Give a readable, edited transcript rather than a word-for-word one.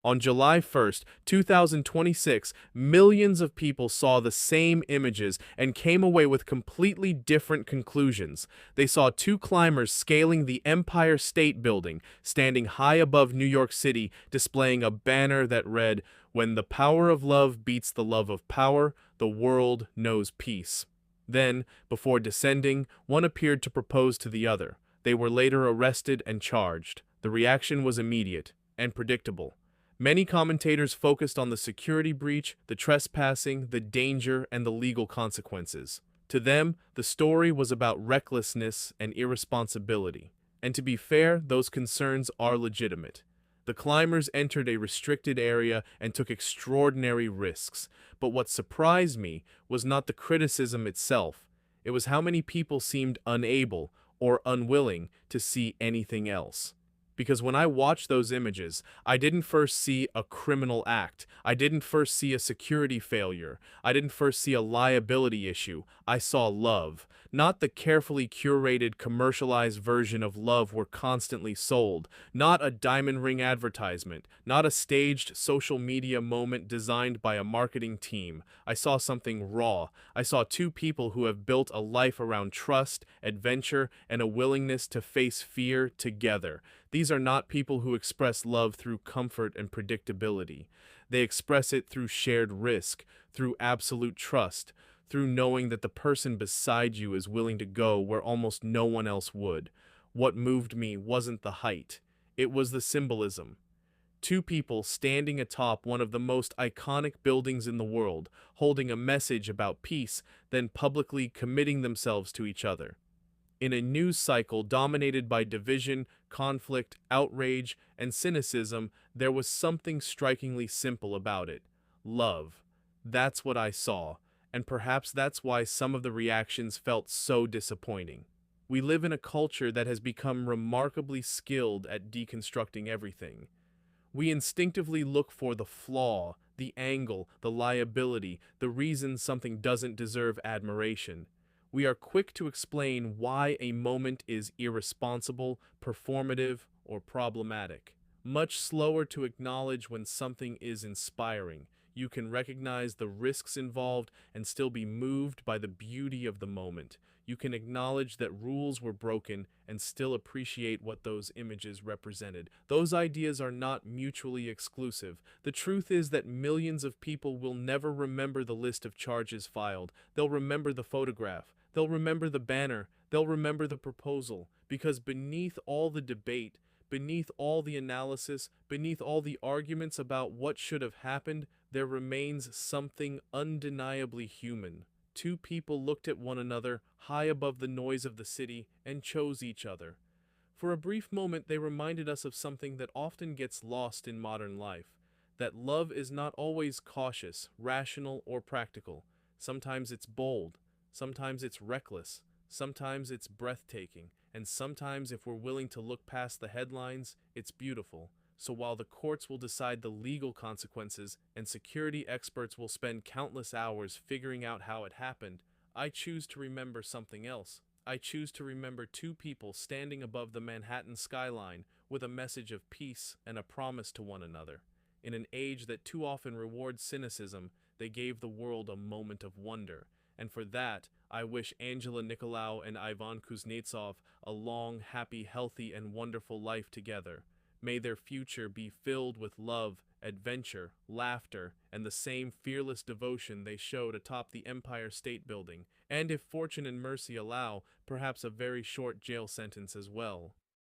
On July 1st, 2026, millions of people saw the same images and came away with completely different conclusions. They saw two climbers scaling the Empire State Building, standing high above New York City, displaying a banner that read, "When the power of love beats the love of power, the world knows peace." Then, before descending, one appeared to propose to the other. They were later arrested and charged. The reaction was immediate and predictable. Many commentators focused on the security breach, the trespassing, the danger, and the legal consequences. To them, the story was about recklessness and irresponsibility. And to be fair, those concerns are legitimate. The climbers entered a restricted area and took extraordinary risks. But what surprised me was not the criticism itself. It was how many people seemed unable or unwilling to see anything else. Because when I watched those images, I didn't first see a criminal act. I didn't first see a security failure. I didn't first see a liability issue. I saw love. Not the carefully curated, commercialized version of love we're constantly sold. Not a diamond ring advertisement. Not a staged social media moment designed by a marketing team. I saw something raw. I saw two people who have built a life around trust, adventure, and a willingness to face fear together. These are not people who express love through comfort and predictability. They express it through shared risk, through absolute trust, through knowing that the person beside you is willing to go where almost no one else would. What moved me wasn't the height, it was the symbolism. Two people standing atop one of the most iconic buildings in the world, holding a message about peace, then publicly committing themselves to each other. In a news cycle dominated by division, conflict, outrage, and cynicism, there was something strikingly simple about it. Love. That's what I saw, and perhaps that's why some of the reactions felt so disappointing. We live in a culture that has become remarkably skilled at deconstructing everything. We instinctively look for the flaw, the angle, the liability, the reason something doesn't deserve admiration. We are quick to explain why a moment is irresponsible, performative, or problematic. Much slower to acknowledge when something is inspiring. You can recognize the risks involved and still be moved by the beauty of the moment. You can acknowledge that rules were broken and still appreciate what those images represented. Those ideas are not mutually exclusive. The truth is that millions of people will never remember the list of charges filed. They'll remember the photograph. They'll remember the banner. They'll remember the proposal. Because beneath all the debate, beneath all the analysis, beneath all the arguments about what should have happened, there remains something undeniably human. Two people looked at one another, high above the noise of the city, and chose each other. For a brief moment, they reminded us of something that often gets lost in modern life, that love is not always cautious, rational, or practical. Sometimes it's bold, sometimes it's reckless, sometimes it's breathtaking, and sometimes, if we're willing to look past the headlines, it's beautiful. So while the courts will decide the legal consequences and security experts will spend countless hours figuring out how it happened, I choose to remember something else. I choose to remember two people standing above the Manhattan skyline with a message of peace and a promise to one another. In an age that too often rewards cynicism, they gave the world a moment of wonder. And for that, I wish Angela Nicolau and Ivan Kuznetsov a long, happy, healthy, and wonderful life together. May their future be filled with love, adventure, laughter, and the same fearless devotion they showed atop the Empire State Building, and if fortune and mercy allow, perhaps a very short jail sentence as well.